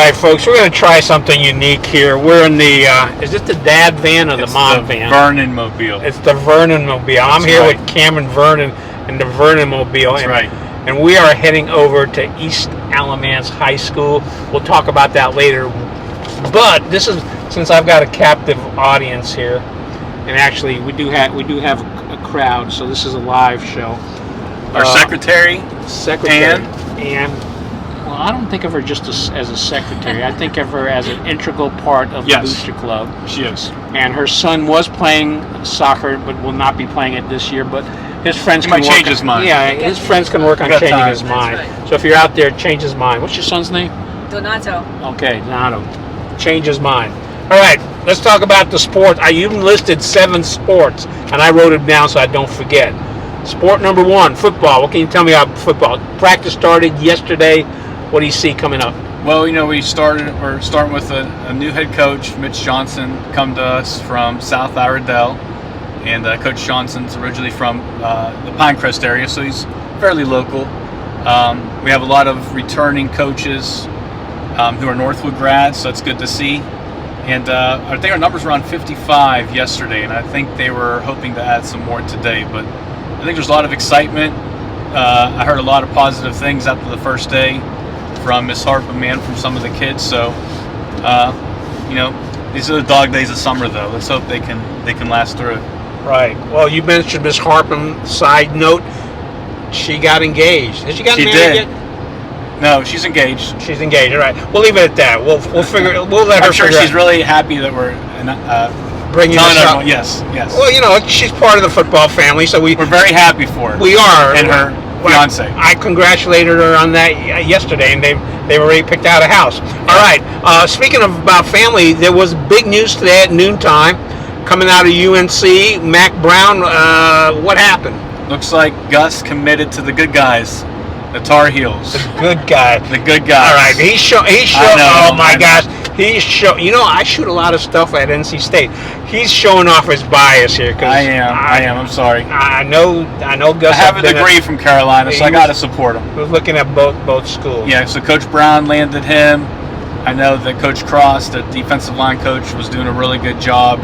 right, folks, we're going to try something unique here. We're in the, is it the dad van or the mom van? Vernon Mobile. It's the Vernon Mobile. I'm here with Cameron Vernon and the Vernon Mobile. That's right. And we are heading over to East Alamance High School. We'll talk about that later. But this is, since I've got a captive audience here, and actually we do have a crowd, so this is a live show. Our secretary, Ann. Well, I don't think of her just as a secretary. I think of her as an integral part of the Booster Club. She is. And her son was playing soccer, but will not be playing it this year. But his friends can change his mind. Yeah, his friends can work on changing his mind. Right. So if you're out there, change his mind. What's your son's name? Donato. Okay, Donato. Change his mind. All right, let's talk about the sports. I even listed 7 sports, and I wrote it down so I don't forget. Sport number 1, football. What can you tell me about football? Practice started yesterday. What do you see coming up? Well, we're starting with a new head coach, Mitch Johnson, come to us from South Iredell. And Coach Johnson's originally from the Pinecrest area, so he's fairly local. We have a lot of returning coaches who are Northwood grads, so it's good to see. And I think our numbers were around 55 yesterday, and I think they were hoping to add some more today. But I think there's a lot of excitement. I heard a lot of positive things after the first day from Miss Harpham and from some of the kids. So, these are the dog days of summer, though. Let's hope they can last through it. Right. Well, you mentioned Miss Harpham. Side note, she got engaged. Has she gotten married yet? No, she's engaged. She's engaged. All right. We'll leave it at that. We'll figure. We'll let her. I'm sure she's really happy that we're bringing this up. Yes. Well, she's part of the football family, so we're very happy for her. We are. And her fiance. I congratulated her on that yesterday, and they've already picked out a house. All right. Speaking of about family, there was big news today at noontime coming out of UNC. Mac Brown. What happened? Looks like Gus committed to the good guys. The Tar Heels. The good guy. The good guy. All right. He showed. Oh my gosh. He's show. I shoot a lot of stuff at NC State. He's showing off his bias here. I am. I'm sorry. I know. Gus. I have a degree from Carolina, so I got to support him. He was looking at both schools. Yeah. So Coach Brown landed him. I know that Coach Cross, the defensive line coach, was doing a really good job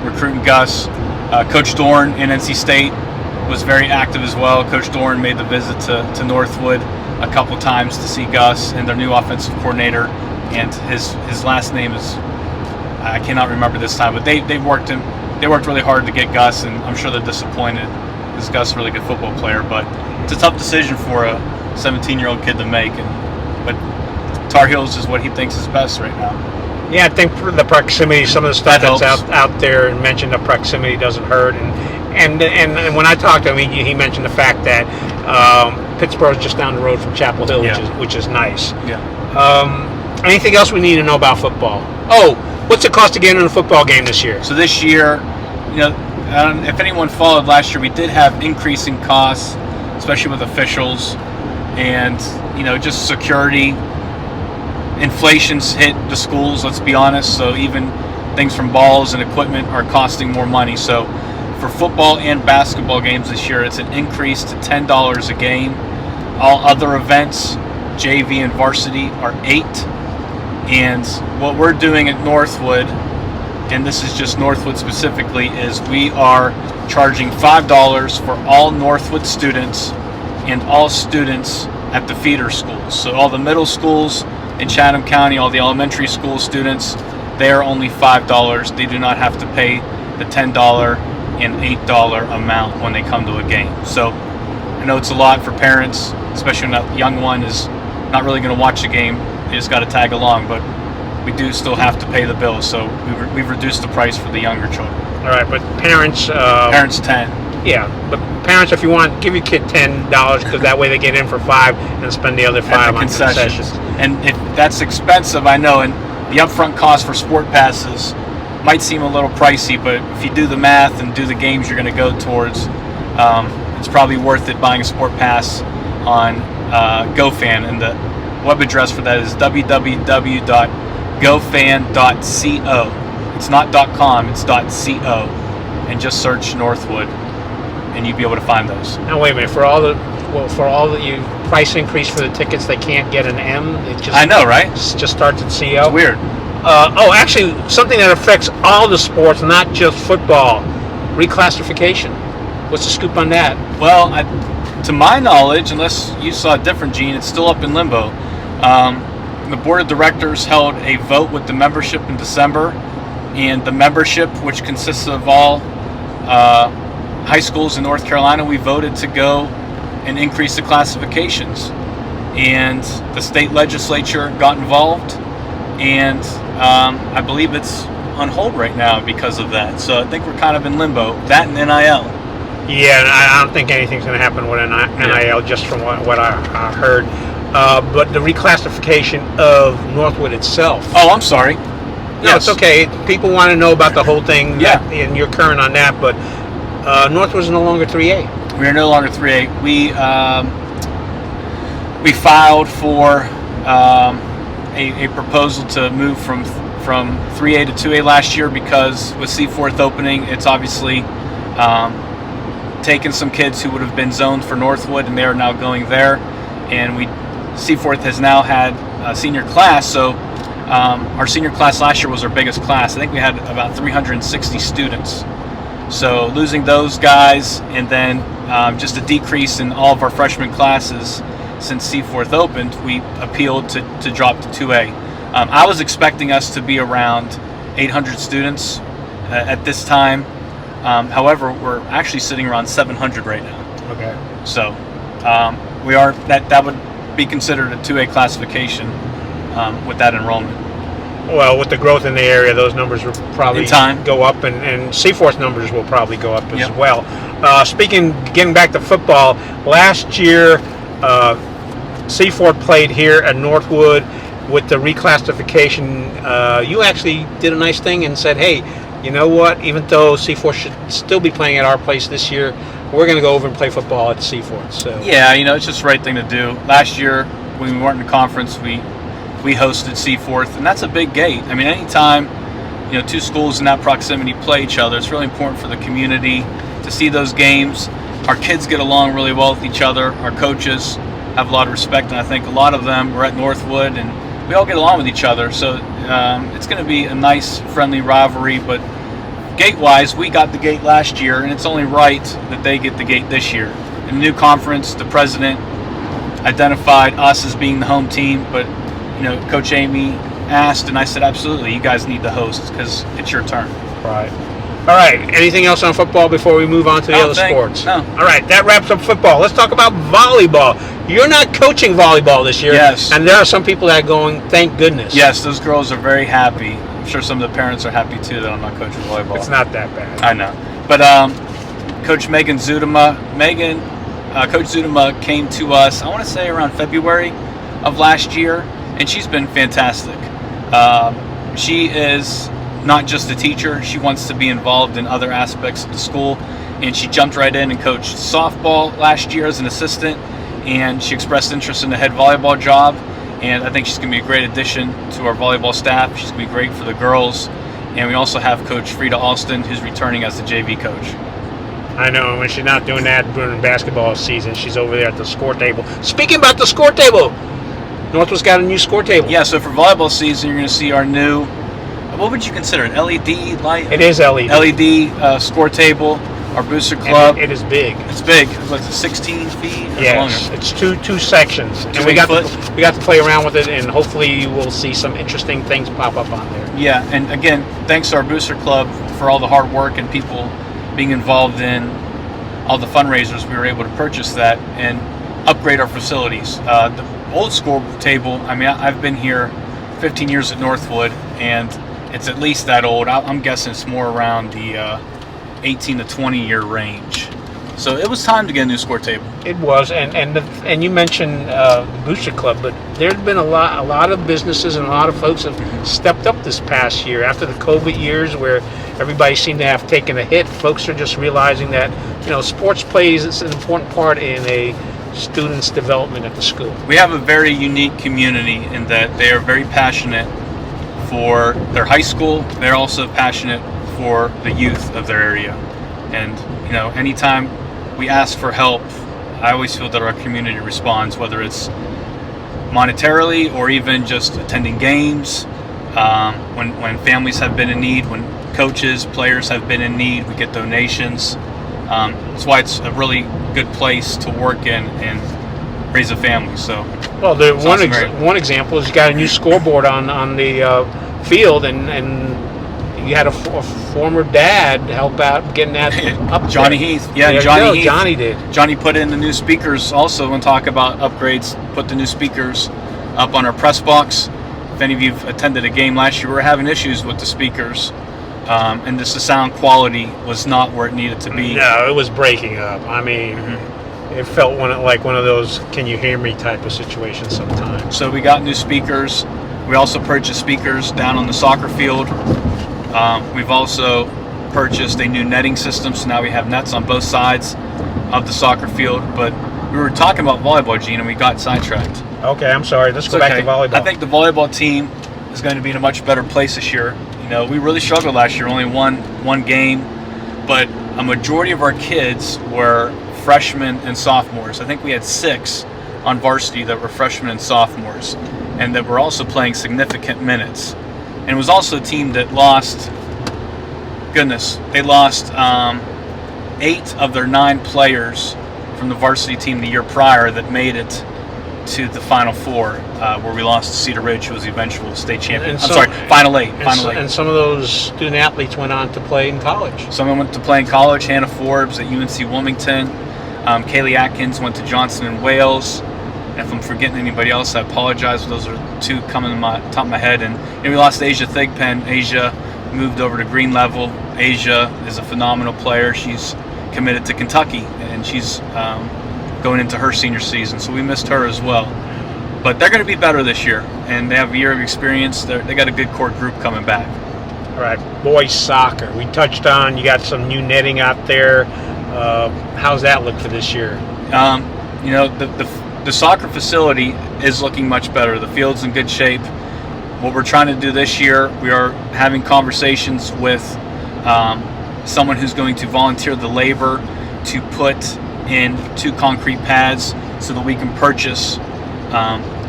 recruiting Gus. Coach Dorn in NC State was very active as well. Coach Dorn made the visit to Northwood a couple times to see Gus and their new offensive coordinator, and his last name is, I cannot remember this time, but they worked really hard to get Gus, and I'm sure they're disappointed because Gus is a really good football player, but it's a tough decision for a 17-year-old kid to make, but Tar Heels is what he thinks is best right now. Yeah, I think the proximity, some of the stuff that's out there, and mentioned the proximity doesn't hurt, and when I talked to him, he mentioned the fact that Pittsburgh's just down the road from Chapel Hill, which is nice. Yeah. Anything else we need to know about football? Oh, what's it cost to get in a football game this year? So this year, if anyone followed last year, we did have increasing costs, especially with officials, and just security. Inflation's hit the schools, let's be honest, so even things from balls and equipment are costing more money. So for football and basketball games this year, it's an increase to $10 a game. All other events, JV and varsity, are $8. And what we're doing at Northwood, and this is just Northwood specifically, is we are charging $5 for all Northwood students and all students at the feeder schools. So all the middle schools in Chatham County, all the elementary school students, they are only $5. They do not have to pay the $10 and $8 amount when they come to a game. So I know it's a lot for parents, especially when that young one is not really going to watch the game. They just got to tag along, but we do still have to pay the bill. So we've reduced the price for the younger children. All right, but parents... parents 10. Yeah, but parents, if you want, give your kid $10 because that way they get in for $5 and spend the other $5 on concessions. And if that's expensive, I know, and the upfront cost for sport passes might seem a little pricey, but if you do the math and do the games you're going to go towards, it's probably worth it buying a sport pass on GoFan, and the web address for that is www.gofan.co. It's not .com, it's .co, and just search Northwood, and you'll be able to find those. Now wait a minute, for all the well, for all the price increase for the tickets, they can't get an M. It just I know, right? just starts at CO. It's weird. Actually, something that affects all the sports, not just football. Reclassification. What's the scoop on that? Well, to my knowledge, unless you saw it different, Gene, it's still up in limbo. The board of directors held a vote with the membership in December, and the membership, which consists of all high schools in North Carolina, we voted to go and increase the classifications. And the state legislature got involved, and I believe it's on hold right now because of that. So I think we're kind of in limbo. That and NIL. Yeah, I don't think anything's going to happen with NIL, just from what I heard. But the reclassification of Northwood itself. Oh, I'm sorry. No, it's okay. People want to know about the whole thing, Yeah. And you're current on that. But Northwood's no longer 3A. We are no longer 3A. We filed for a proposal to move from 3A to 2A last year because with Seaforth opening, it's obviously taken some kids who would have been zoned for Northwood, and they are now going there. And Seaforth has now had a senior class, so our senior class last year was our biggest class. I think we had about 360 students. So losing those guys, and then just a decrease in all of our freshman classes since Seaforth opened, we appealed to drop to 2A. I was expecting us to be around 800 students at this time. However, we're actually sitting around 700 right now. Okay. So we are that would be considered a 2A classification with that enrollment. Well, with the growth in the area, those numbers will probably In time. go up, and Seaforth numbers will probably go up as Yep. well. Getting back to football, last year Seaforth played here at Northwood. With the reclassification, you actually did a nice thing and said, hey, you know what, even though Seaforth should still be playing at our place this year, we're going to go over and play football at Seaforth. So Yeah, it's just the right thing to do. Last year, when we weren't in the conference, we hosted Seaforth, and that's a big gate. I mean, anytime two schools in that proximity play each other, it's really important for the community to see those games. Our kids get along really well with each other. Our coaches have a lot of respect, and I think a lot of them were at Northwood, and we all get along with each other. So it's going to be a nice, friendly rivalry. But gate-wise, we got the gate last year, and it's only right that they get the gate this year. In the new conference, the president identified us as being the home team, but Coach Amy asked, and I said, absolutely, you guys need to host because it's your turn. Right. All right. Anything else on football before we move on to the other sports? No. All right. That wraps up football. Let's talk about volleyball. You're not coaching volleyball this year. Yes. And there are some people that are going, thank goodness. Yes, those girls are very happy. I'm sure some of the parents are happy too that I'm not coaching volleyball. It's not that bad. I know. But Coach Megan Zoodama, Coach Zoodama came to us, I want to say around February of last year, and she's been fantastic. She is not just a teacher, she wants to be involved in other aspects of the school, and she jumped right in and coached softball last year as an assistant, and she expressed interest in the head volleyball job, and I think she's going to be a great addition to our volleyball staff. She's going to be great for the girls, and we also have Coach Freda Austin, who's returning as the JV coach. I know, when she's not doing that during basketball season, she's over there at the score table. Speaking about the score table, Northwood's got a new score table. Yeah, so for volleyball season, you're going to see our new, what would you consider it, LED light? It is LED. LED score table, our booster club. And it is big. It's big. It's 16 feet or Yes, longer. it's two sections. And 2 we got foot. we got to play around with it, and hopefully we'll see some interesting things pop up on there. Yeah, and again, thanks to our booster club for all the hard work and people being involved in all the fundraisers, we were able to purchase that and upgrade our facilities. The old score table, I mean, I've been here 15 years at Northwood, and it's at least that old. I'm guessing it's more around the 18 to 20 year range. So it was time to get a new score table. It was, and you mentioned the Booster Club, but there's been a lot of businesses and a lot of folks have stepped up this past year after the COVID years where everybody seemed to have taken a hit. Folks are just realizing that sports plays an important part in a student's development at the school. We have a very unique community in that they are very passionate for their high school. They're also passionate for the youth of their area, and anytime we ask for help, I always feel that our community responds, whether it's monetarily or even just attending games. When families have been in need, when coaches, players have been in need, we get donations. That's why it's a really good place to work in and raise a family. So, well, the one example is you got a new scoreboard on the field, and you had a former dad help out getting that up. Johnny there. Heath, yeah, Johnny Heath. Johnny did. Johnny put in the new speakers also. When talk about upgrades, put the new speakers up on our press box. If any of you've attended a game last year, we were having issues with the speakers, and the sound quality was not where it needed to be. No, it was breaking up. I mean, it felt like one of those "can you hear me" type of situations sometimes. So we got new speakers. We also purchased speakers down on the soccer field. We've also purchased a new netting system, so now we have nets on both sides of the soccer field. But we were talking about volleyball, Gene, and we got sidetracked. Okay, I'm sorry. Let's go back to volleyball. I think the volleyball team is going to be in a much better place this year. You know, we really struggled last year, only one game, but a majority of our kids were freshmen and sophomores. I think we had 6 on varsity that were freshmen and sophomores, and that were also playing significant minutes. And it was also a team that lost, they lost 8 of their 9 players from the varsity team the year prior that made it to the Final Four, where we lost to Cedar Ridge, who was the eventual state champion. Final eight. And some of those student athletes went on to play in college. Some went to play in college. Hannah Forbes at UNC Wilmington. Kaylee Atkins went to Johnson and Wales. And if I'm forgetting anybody else, I apologize. Those are 2 coming to my top of my head. And we lost Asia Thigpen. Asia moved over to Green Level. Asia is a phenomenal player. She's committed to Kentucky, and she's going into her senior season, so we missed her as well. But they're going to be better this year, and they have a year of experience. They got a good core group coming back. All right, boys soccer. We touched on, you got some new netting out there. How's that look for this year? You know, the soccer facility is looking much better. The field's in good shape. What we're trying to do this year, we are having conversations with someone who's going to volunteer the labor to put in 2 concrete pads so that we can purchase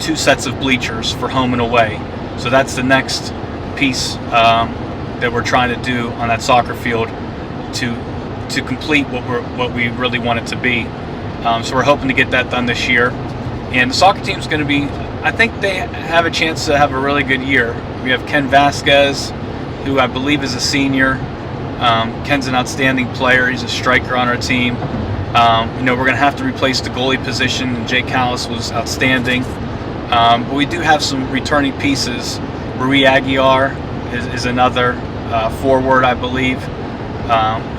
2 sets of bleachers for home and away. So that's the next piece that we're trying to do on that soccer field to complete what we really want it to be. So we're hoping to get that done this year. And the soccer team's going to be, I think they have a chance to have a really good year. We have Ken Vasquez, who I believe is a senior. Ken's an outstanding player. He's a striker on our team. You know, we're going to have to replace the goalie position, and Jake Callis was outstanding. But we do have some returning pieces. Rui Aguiar is another forward, I believe,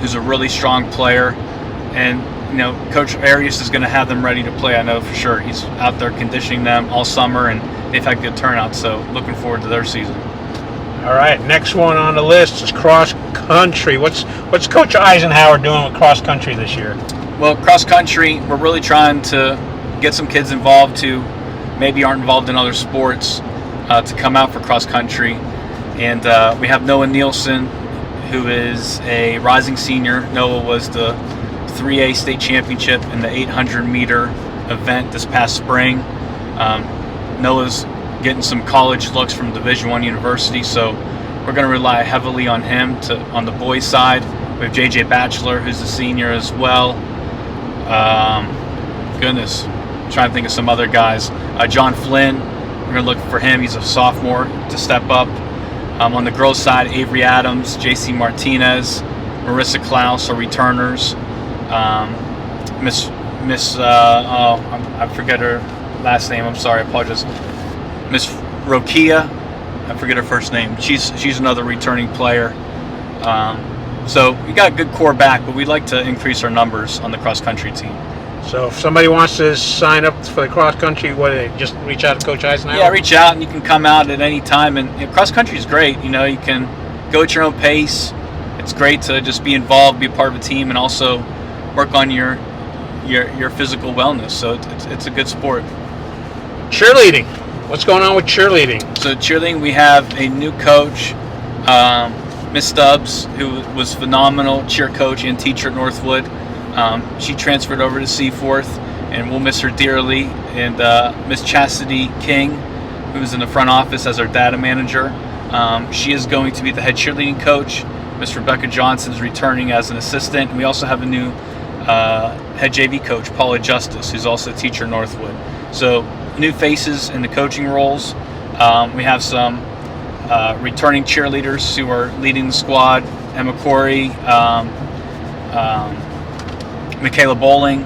who's a really strong player. And, you know, Coach Arias is going to have them ready to play, I know for sure. He's out there conditioning them all summer, and they've had good turnout, so looking forward to their season. All right, next one on the list is cross country. What's Coach Eisenhower doing with cross country this year? Well, cross country, we're really trying to get some kids involved who maybe aren't involved in other sports to come out for cross country. And we have Noah Nielsen, who is a rising senior. Noah was the 3A state championship in the 800-meter event this past spring. Noah's getting some college looks from Division I university, so we're going to rely heavily on him on the boys' side. We have JJ Batchelor, who's a senior as well. I'm trying to think of some other guys. John Flynn, we're going to look for him. He's a sophomore to step up. On the girls' side, Avery Adams, JC Martinez, Marissa Klaus are returners. I forget her last name. I'm sorry, I apologize. Miss Rokia, I forget her first name. She's another returning player. So we got a good core back, but we'd like to increase our numbers on the cross country team. So if somebody wants to sign up for the cross country, just reach out to Coach Eisenhower? Yeah, reach out, and you can come out at any time. And cross country is great. You know, you can go at your own pace. It's great to just be involved, be a part of a team, and also work on your physical wellness. So it's a good sport. Cheerleading. What's going on with cheerleading? So cheerleading, we have a new coach, Miss Stubbs, who was phenomenal cheer coach and teacher at Northwood. She transferred over to Seaforth, and we'll miss her dearly. And Miss Chastity King, who's in the front office as our data manager, she is going to be the head cheerleading coach. Miss Rebecca Johnson is returning as an assistant. And we also have a new head JV coach, Paula Justice, who's also a teacher at Northwood. So new faces in the coaching roles. We have some returning cheerleaders who are leading the squad. Emma Corey, Michaela Bowling,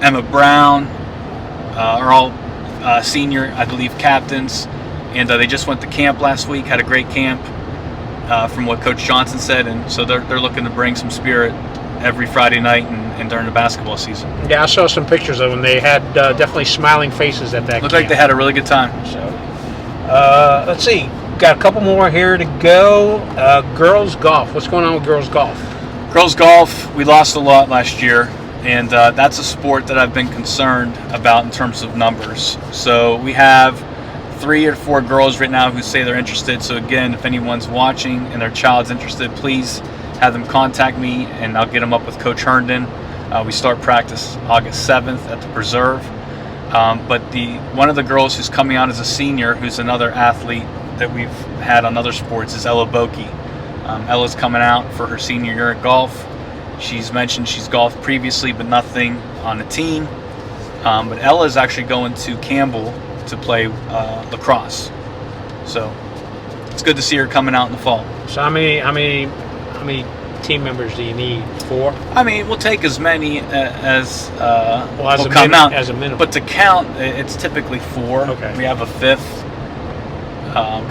Emma Brown are all senior, I believe, captains. And they just went to camp last week, had a great camp from what Coach Johnson said. And so they're looking to bring some spirit every Friday night and during the basketball season. Yeah, I saw some pictures of them. They had definitely smiling faces at that Looked camp. like they had a really good time. So, let's see. Got a couple more here to go. Girls golf. What's going on with girls golf? Girls golf, we lost a lot last year, and that's a sport that I've been concerned about in terms of numbers. So we have 3 or 4 girls right now who say they're interested. So again, if anyone's watching and their child's interested, please have them contact me, and I'll get them up with Coach Herndon. We start practice August 7th at the Preserve. But one of the girls who's coming out as a senior, who's another athlete that we've had on other sports, is Ella Boki. Ella's coming out for her senior year at golf. She's mentioned she's golfed previously, but nothing on a team. But Ella is actually going to Campbell to play lacrosse. So it's good to see her coming out in the fall. So how many team members do you need? 4? I mean, we'll take as many as will come out. As a minimum. But to count, it's typically 4. Okay. We have a 5th,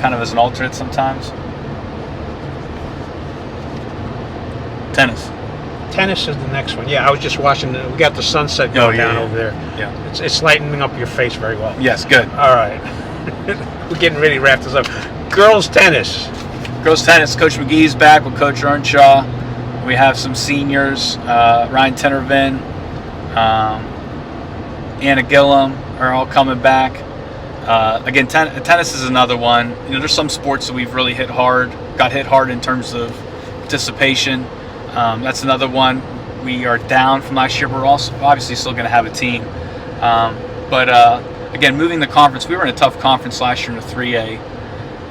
kind of as an alternate sometimes. Tennis. Tennis is the next one. Yeah, I was just watching. We got the sunset going down over there. Yeah. It's lightening up your face very well. Yes, good. All right. We're getting ready to wrap this up. Girls tennis. Girls tennis. Coach McGee's back with Coach Earnshaw. We have some seniors. Ryan Tenervin, Anna Gillum are all coming back. Again, tennis is another one. You know, there's some sports that we've really got hit hard in terms of participation. That's another one. We are down from last year. We're also obviously still going to have a team. But again, moving the conference, we were in a tough conference last year in the 3A.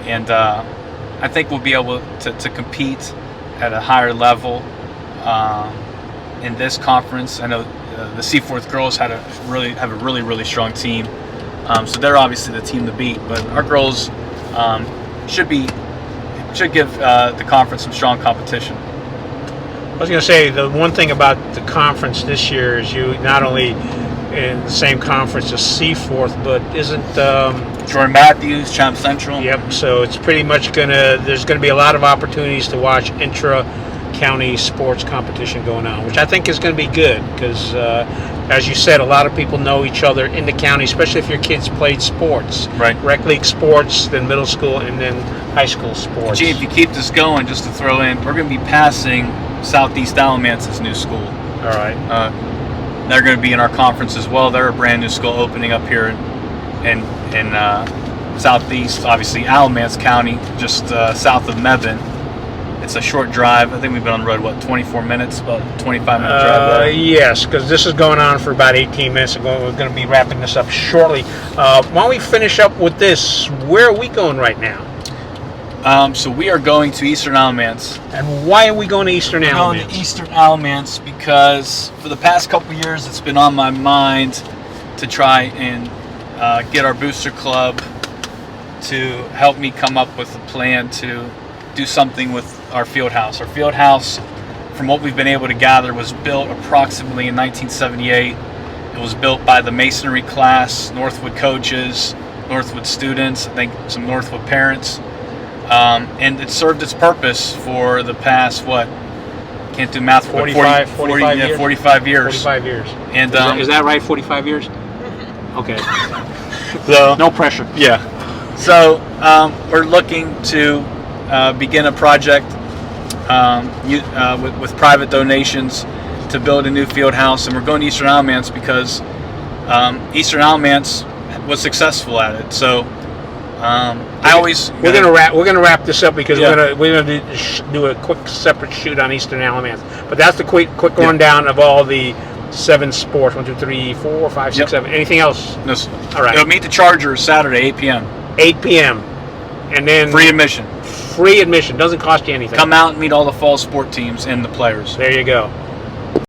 And I think we'll be able to compete at a higher level in this conference. I know the Seaforth girls have a really strong team. So they're obviously the team to beat. But our girls should give the conference some strong competition. I was going to say, the one thing about the conference this year is you not only in the same conference as Seaforth, but isn't Jordan Matthews, Champ Central. Yep. So it's pretty much there's going to be a lot of opportunities to watch intra-county sports competition going on, which I think is going to be good because, as you said, a lot of people know each other in the county, especially if your kids played sports. Right. Rec league sports, then middle school, and then high school sports. Gee, if you keep this going, just to throw in, we're going to be passing Southeast Alamance's new school. All right. They're going to be in our conference as well. They're a brand new school opening up here in Southeast, obviously Alamance County, just south of Mebane. It's a short drive. I think we've been on the road, 24 minutes, about 25-minute drive there. Yes, because this is going on for about 18 minutes. We're going to be wrapping this up shortly. Why don't we finish up with this? Where are we going right now? So we are going to Eastern Alamance. And why are we going to Eastern Alamance? We're going to Eastern Alamance because for the past couple of years it's been on my mind to try and get our booster club to help me come up with a plan to do something with our field house. Our field house, from what we've been able to gather, was built approximately in 1978. It was built by the masonry class, Northwood coaches, Northwood students, I think some Northwood parents. And it served its purpose for the past, can't do math, 45 years. 45 years. 45 years. And is that right, 45 years? Okay. So, no pressure. Yeah. So we're looking to begin a project with private donations to build a new field house. And we're going to Eastern Alamance because Eastern Alamance was successful at it. So we're gonna wrap this up because we're gonna do a quick separate shoot on Eastern Alamance. But that's the quick rundown of all the 7 sports. 1, 2, 3, 4, 5, 6, Yep. 7. Anything else? No, All right. meet the Chargers Saturday, 8 p.m. 8 p.m. And then Free admission. Free admission. Doesn't cost you anything. Come out and meet all the fall sport teams and the players. There you go.